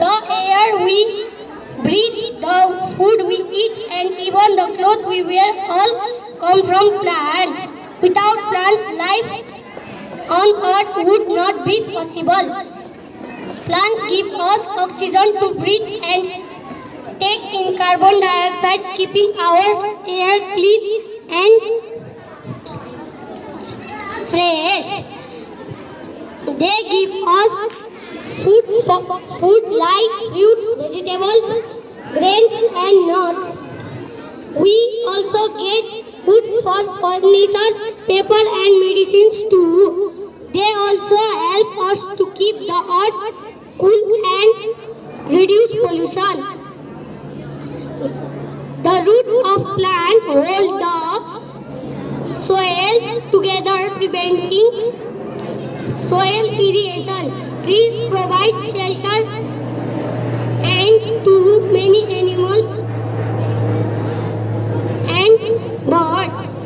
The air we breathe, the food we eat, and even the clothes we wear all come from plants. Without plants, life on earth would not be possible. Plants give us oxygen to breathe and take in carbon dioxide, keeping our air clean and fresh. They give us food like fruits, vegetables, grains and nuts. We also get wood for furniture, paper and medicines too. They also help us to keep the earth cool and reduce pollution. The root of plant hold the soil together, preventing soil erosion. Trees provide shelter and to many animals and birds.